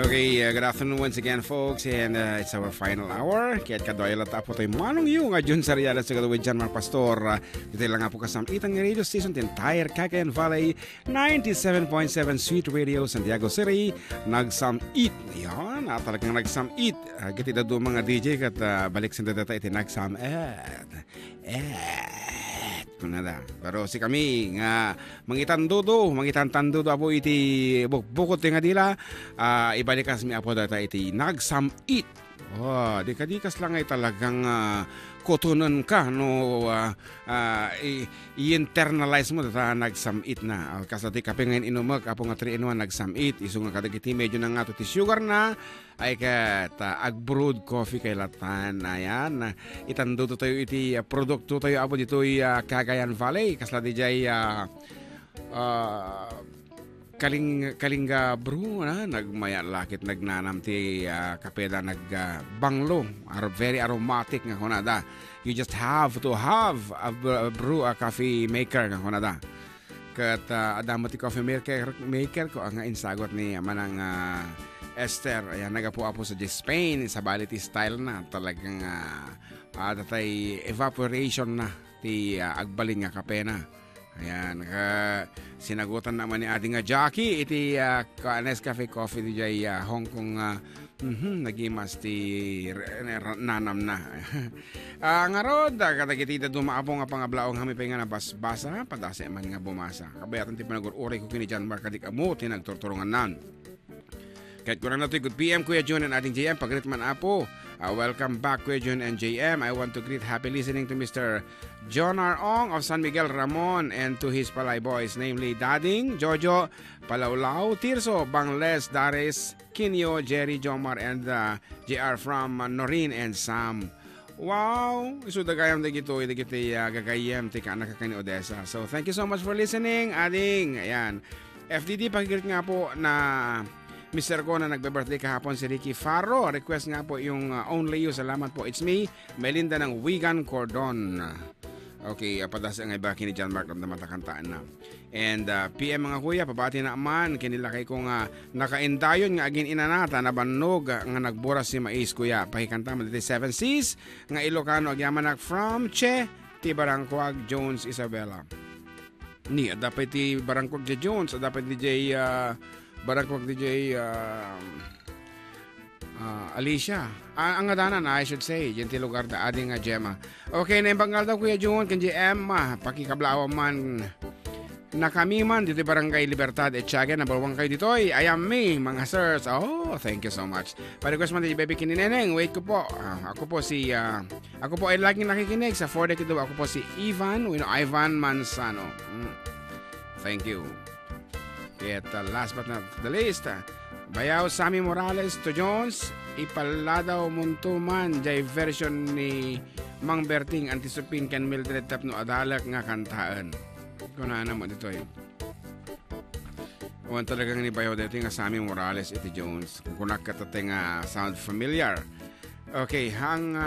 Okay, good afternoon once again, folks, and it's our final hour. Kaya't kadoyala tapo tayo manong yung Jun Sariada sa gawin dyan, mga pastor. Dito lang nga po kasamitan ng radio station, the entire Cagayan Valley, 97.7 Sweet Radio, Santiago City, nagsam-eat. Yan, talagang nagsam-eat. Kita doon mga DJ kat balik sa data iti nagsam-eat. Kunada. Pero si kami nga mangitan tandudo apo iti bukod nga dila ibalikas mi apo data iti nagsam-eat. Oh, di kadikas lang ay talagang kotonon ka no i-internalize mo data nagsam-eat na. Kasi di kape ngayon inumag apo nga 3-in-1 nagsam-eat. Iso nga kadagiti medyo na nga to ti sugar na ay kat ag-brewed coffee kay latan. Ayan, itanduto tayo iti produkto tayo apo dito Cagayan Valley. Kasla di jay Kalinga brew na nagmaya lakit nagnanam ti kapeda nagbanglo very aromatic nga kunada. You just have to have a brew a coffee maker nga kunada. Kat adamo ti coffee maker ko ang insagot ni manang Esther. Ayan, nagapu-apo sa Spain sa bality style na talagang tatay evaporation na ti agbalin nga kape na. Ayan, sinagutan naman ni ating Jackie iti Nescafe Coffee di jay Hong Kong nagimas ti nanam na. Nga rod, katagitita dumaapong nga pangablaong hamipay nga nabasbasa, padase man nga bumasa. Kabayatan ti panagur-uray ko kini John Mark Adikamu, tinagturturungan nan. Kahit ko na good PM, Kuya Jun and ating JM, pag-greet man apo. Welcome back, Kuya Jun and JM. I want to greet happy listening to Mr. John R. Ong of San Miguel Ramon and to his Palay boys, namely Dading, Jojo, Palawlaw, Tirso, Bangles, Daris, Kinyo, Jerry, Jomar, and JR from Norin and Sam. Wow! So dagayam dagito gagayam tika nakakani Odessa. So thank you so much for listening, Ading. Ayan. FDD, pag-greet nga po na Mr. ko na nagbe-birthday kahapon si Ricky Faro. Request nga po yung Only You. Salamat po. It's me, Melinda ng Wigan Cordon. Okay, padasa nga iba kini John Mark na matakantaan na. And PM mga kuya, pabati na man kinilakay ko nga nakaindayon nga agin inanata na bannog nga nagburas si Mais kuya. Pahikanta man dito 7 Seas nga Ilocano agyamanak from Che ti Barangquag Jones Isabela. Ni dapat ti Barangquag Jones, dapat DJ Barangquag DJ Alicia. Ang adanan, I should say. Yan ti lugar da ading Gemma. Okay, naimbanggal daw Kuya Jun, kanji Emma. Pakikablawa man. Na kami man, dito Barangay Libertad at Tiaga. Number 1 kayo dito. I am me, mga sirs. Oh, thank you so much. Pa-request man dito, baby kinineneng. Wait ko po. Ako po ay laging nakikinig sa 4 Ako po si Ivan Manzano. Thank you. At last but not the least, Bayaw Sammy Morales to Jones, Ipaladaw Muntuman, jay version ni Mang Berting Antisupin kan Mildred Tapno Adalak nga kantaan. Kunana mo dito eh. Huwag talagang ni Bayaw dito nga Sammy Morales iti Jones. Kung kunak katate nga sound familiar. Okay, hang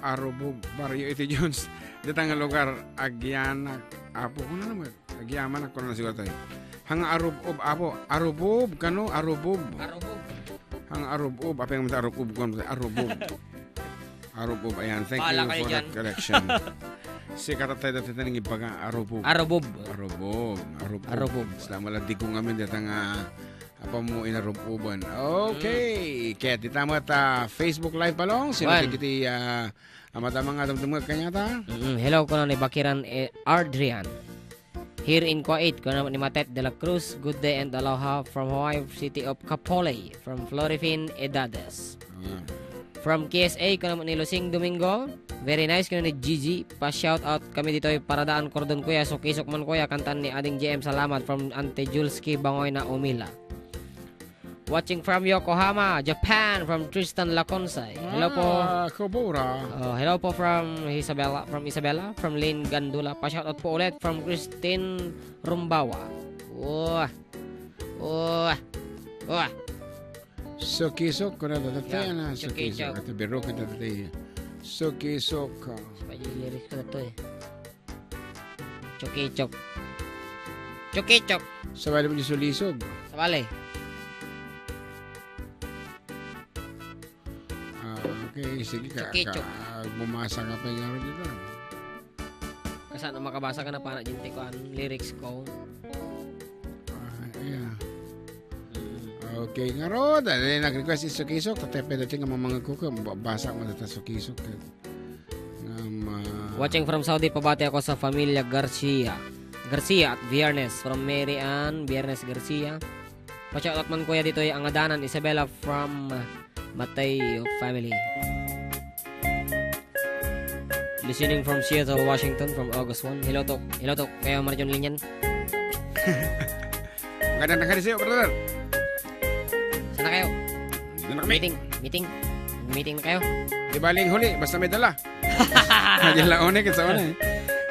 Arubog Barrio iti Jones. Dito nga lugar Agyanak Apo. Kung ano naman? Agyaman ako na siguro tayo. Hang Arubog kano? Arubog. Hang Arubog. Apa yung mga Arubog? Arubog. Ayan. Thank you for that correction. Si katatay dati ng ibaga Arubog. Salamat lang di ko ngamin dito nga apa mo inarububan. Okay. Kaya dito mo Facebook Live palong. Sino kiti amat-amang adamdamag kanyata? Hello ko na ni Bakiran Ardrian. Here in Kuwait, ko naman ni Matet de la Cruz, good day and aloha from Hawaii City of Capole, from Florifin Edades. From KSA, ko naman ni Lusing Domingo, very nice, ko ni Gigi, pa-shout out kami dito paradaan Cordon Kuya, sukisok man kuya, kantan ni Ading JM, salamat from Ante Julski Bangoy na Umila. Watching from Yokohama, Japan, from Tristan Laconsay. Hello po. Kubura. Hello po from Isabela, from Lynn Gandula. Pa-shoutout po ulit from Christine Rumbawa. Sukisok ko na tatay Yeah, na. Sukisok. Sukisok. At biro ka tatay. Sukisok. Pwede lyrics ko na to eh. Chukichok. Chukichok. Sabali mo yung sulisog. Sabali. Okay, sige ka. Chukechuk. Bumasa ka pa yung araw dito. Kasi ano makabasa ka na para dyan ko ang lyrics ko. Yeah. Okay, nga ro. Dahil nag-request is Sukisok. Tatay pwede nga mga kuka. Basa mo na Sukisok. Watching from Saudi, pabati ako sa Familia Garcia at Viernes from Mary Ann Viernes Garcia. Pa-shoutout man kuya dito ay ang Adanan Isabella from Mateo family. Listening from Seattle, Washington from August 1. Hello to kayo Marjon Linyan. Magandang nangyari sa'yo, brother. Sana kayo? Dito na kami. Meeting na kayo. Di baling huli, basta may dala. Hindi lang unik sa una eh.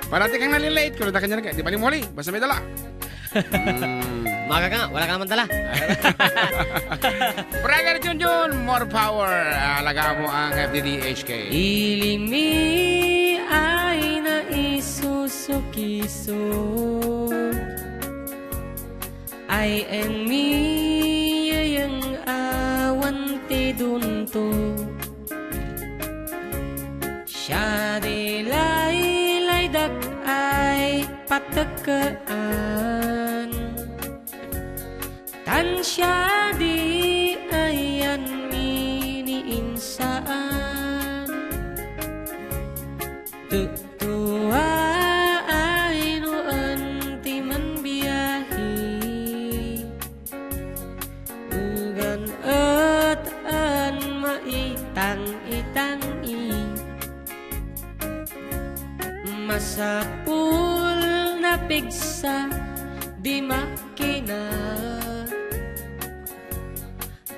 Parati kang nalilate kung nata kanya na ka. Di baling mo huli, basta may dala. Maga ka nga, wala ka naman dala. Brother Junjun, more power. Alaga mo ang FDDHK. Ilimi ay naisusukiso ay en mi yung awan ti dunto siya di laylay dak ay patakaan tan siya di ayan miniinsaan tutua ay noon ti man biyahe ugan at an maitang-itangi masapul na pigsa di makina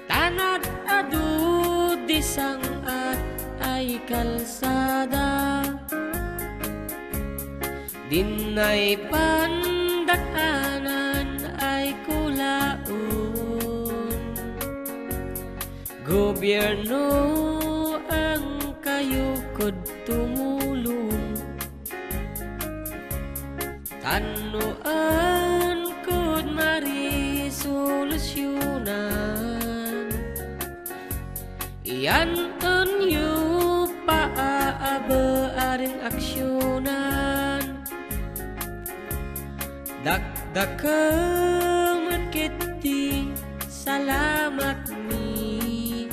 tanad adu di sang at ay kalsada dinay pandaanan ay kulaon gobyerno ang kayukod tumulong tanuan kud mari solusyonan iyan anyo paaabaring aksyonan dakdakamat kiti salamat mi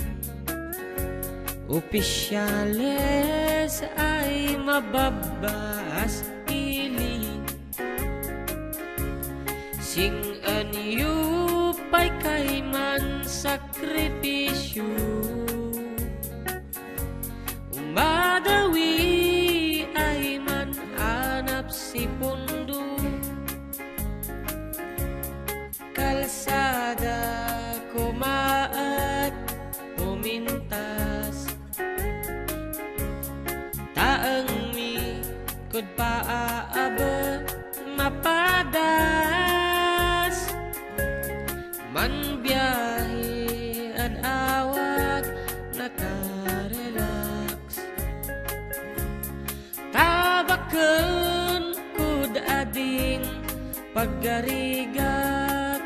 opisyales ay mababas ili sing anyo pa'y kay man sakripisyo umadawi ay man anap si pundo kalsada kumaat umintas taang mi kud paaaba mapadas man biyahe at awag nakarelax tabaken kud ading paggarigat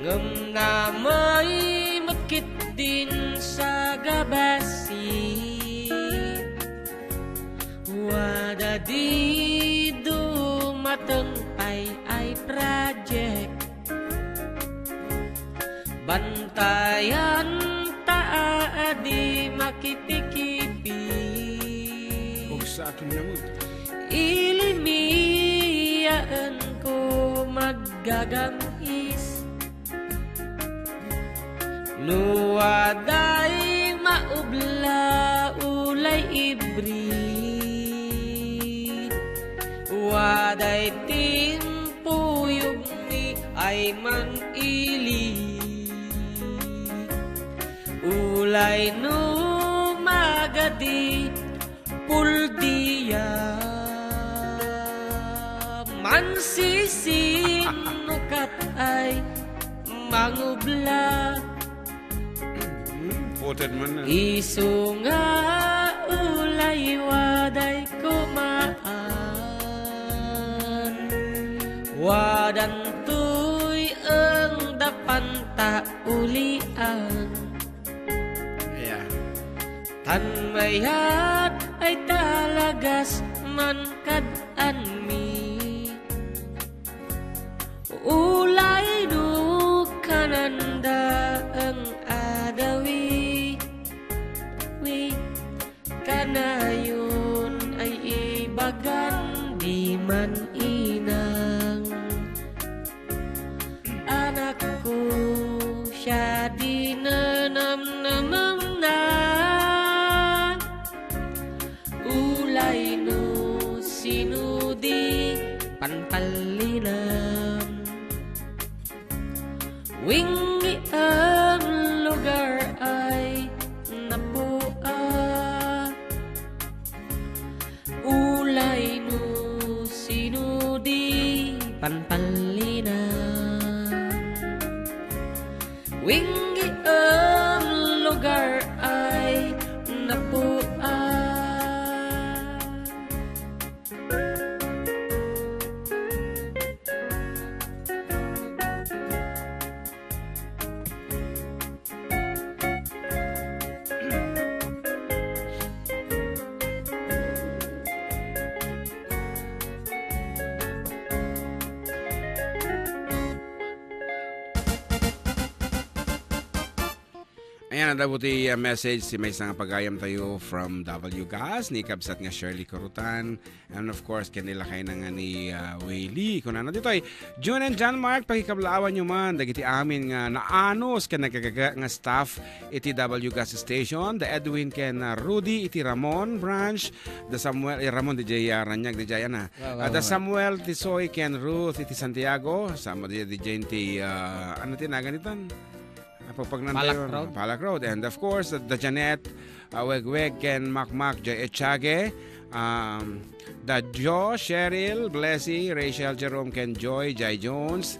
ngem na may makit din sa gabasi wada di dumateng ay project bantayan taadi makipikipi Huwag sa akin naman. ilimiyaan ko magagamis nuwaday maubla ulay ibrid waday timpuyog ni ay man ili ulay no magadi puldiya mansisin nukat ay mangubla Quoted man na. isu nga ulay waday kumaan wadan tuy ang dapan ta ulian Yeah. tan mayat ay talagas man kad-anmi ulay no kananda ang adawi wi kanayon ay ibagan di man inang anak ko siya di nanamnamam na ulay no sinudi panpalinam wingi ang lugar ay napua ulay no sinudi panpalinam wingi ang lugar ay napua Ayan, dabuti message si may isang pagayam tayo from W Gas ni Kabsat nga Shirley Corutan, and of course kanila kay na nga ni Wayley kung ano dito ay June and John Mark pakikablaawan nyo man dagiti amin nga naanos ka nagkagaga nga staff iti W Gas Station, the Edwin ken Rudy iti Ramon branch, the Samuel Ramon DJ Ranyag DJ na the Samuel Tisoy ken Ruth iti Santiago sama DJ ti ano tinagan itan Palak Road. And of course, the Janet, Wegweg, Ken Makmak, Joy Echage, the Jo, Cheryl, Blessy, Rachel, Jerome, Ken Joy, Jai Jones,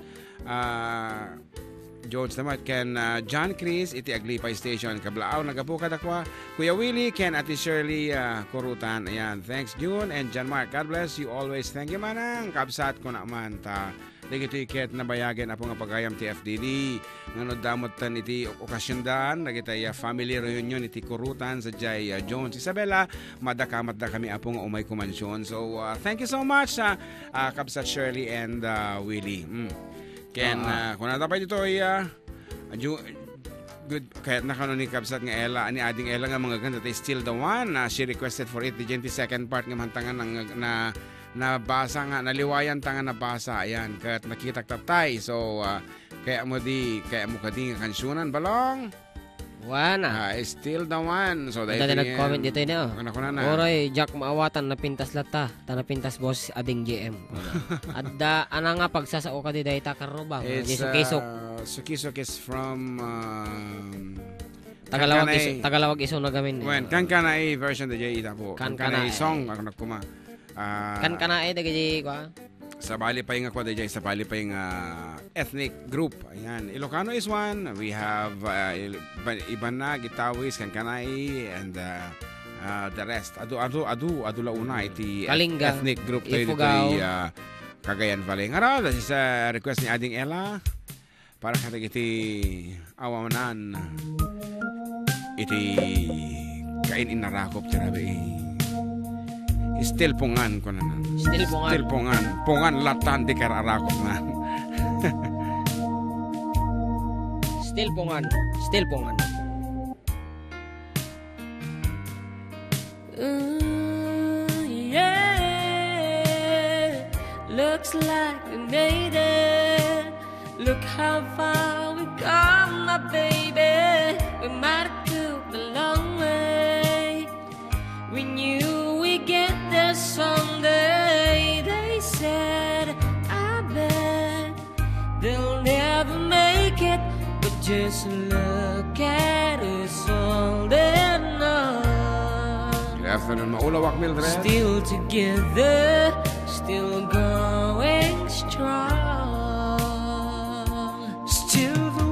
Jones naman, Ken John Chris, iti Aglipay Station, Kablaaw, nagapukad akwa, Kuya Willie, Ken Ati Shirley, Kurutan, ayan, thanks June, and John Mark, God bless you always, thank you manang, kabsat ko naman, ta, Dagiti ket na bayagan apo nga pagayam ti FDD ngano damot tan iti okasyondan dagiti family reunion iti Kurutan sa Jay Jones Isabella madakamat da kami apo nga umay kumansyon. So thank you so much sa Kabsat Shirley and Willie. Ken kung natapay dito ay good kahit nakano ni Kabsat nga Ella ni ading Ella nga mga ganda still the one she requested for it the second part nga mantangan na nabasa nga, naliwayan ta nga nabasa, ayan, kaya't nakita tatay, so, kaya mo kadi nga kansunan, balong? Wana. Still the one. So, dahil nag-comment dito yun, na. Oroy, Jack maawatan, napintas lata, napintas boss, ading GM. Adda, ana nga, pagsasao ka di dahil takarubang, Sukisok. Sukisok is from, Tagalawag iso na gamin. When, Kankanay version the J ita po. Kankanay song, ako nakuma. Kan kana dagiti kwa sa bali pa yung DJ sa bali pa yung ethnic group, ayan, Ilocano is one, we have iban na Gitawis, Kankanay, and the rest adu launa iti Kalinga, ethnic group tayo dito Cagayan Valley nga this is a request ni Ading Ella para kata iti awamanan iti kain inarakop tirabi Still pungan ko na nan. Still pungan. Pungan latan di kararakot na. Still pungan. Yeah. Looks like we made it. Look how far we come, my baby. We might have come a long way. We knew we get there someday. They said, I bet they'll never make it, but just look at us holding on. Good afternoon, maulawak Mildred. Still together, still going strong. Still the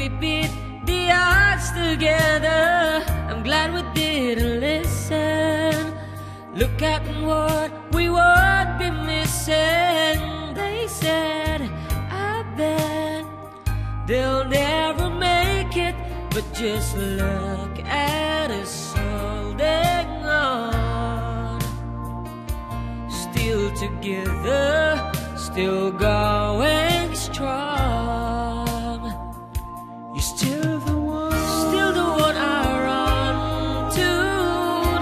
we beat the odds together. I'm glad we didn't listen. Look at what we would be missing. They said, I bet they'll never make it, but just look at us holding on. Still together, still going strong. You're still the one I run to,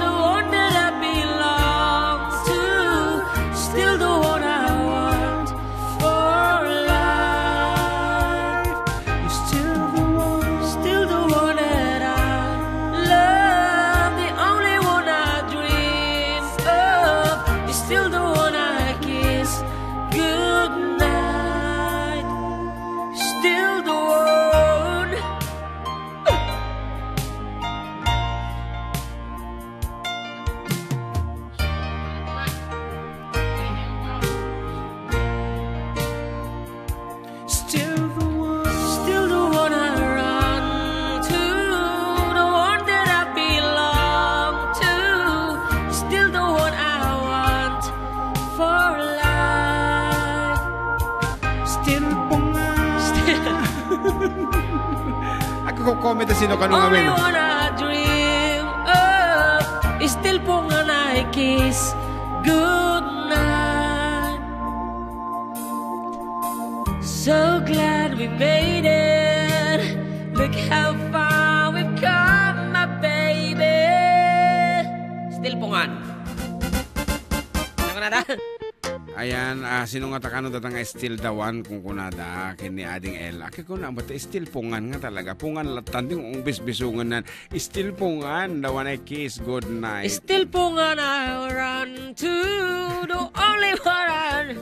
the one that I belong to, still the one I want for life. You're still the one that I love, the only one I dream of. You're still the one I kiss goodnight. Still the one. Still the one I run to, the one that I belong to, still the one I want for life. Still po nga. Ako ko comment na sino kanong Only amin. one I dream of is still po nga na kiss goodnight. So glad we made it. Look how far we've come, my baby. Still po nga. Ano na? Ayan, sino nga takano datang still the one kung kunada kini ading Ella. Kaya ko na, ba't still pungan nga talaga. Pungan latan yung bis-bisungan na. Still pungan, the one I kiss, good night. Still po nga na run to the only one.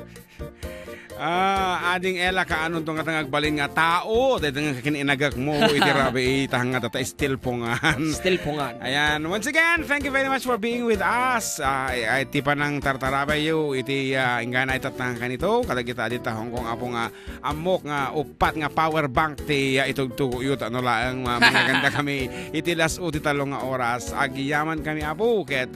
Ading Ella, kaano itong katangagbalin nga tao. Dahil nga kakininagak mo, itirabi itahang nga tata, still pungan. Still po nga. Ayan, once again, thank you very much for being with us. Iti pa ng tartarabayo, iti ingana itatang kanito. Kada kita dita Hong Kong apo nga amok nga upat nga power bank ti itugtugo yut ano lang mga ganda kami. Iti las uti talong nga oras. Agiyaman kami apo ket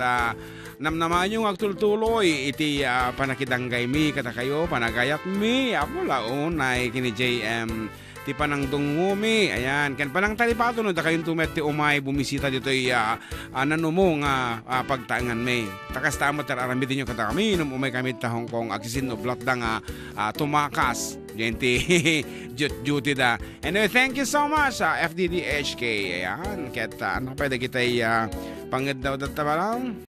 namnaman yung agtultuloy iti panakidanggay mi kata kayo panagayat mi apo laon ay kini JM ti panang dungumi. Ayan, kan panang talipato no da kayong tumet ti umay bumisita dito nanumo nga pagtaangan may. Takas tamo ter aramitin nyo kata kami nung umay kami ta Hong Kong agsisin no blot da nga tumakas. Genti duty da. Anyway, thank you so much FDDHK. Ayan, ket ano pwede kita pangad daw data ba lang?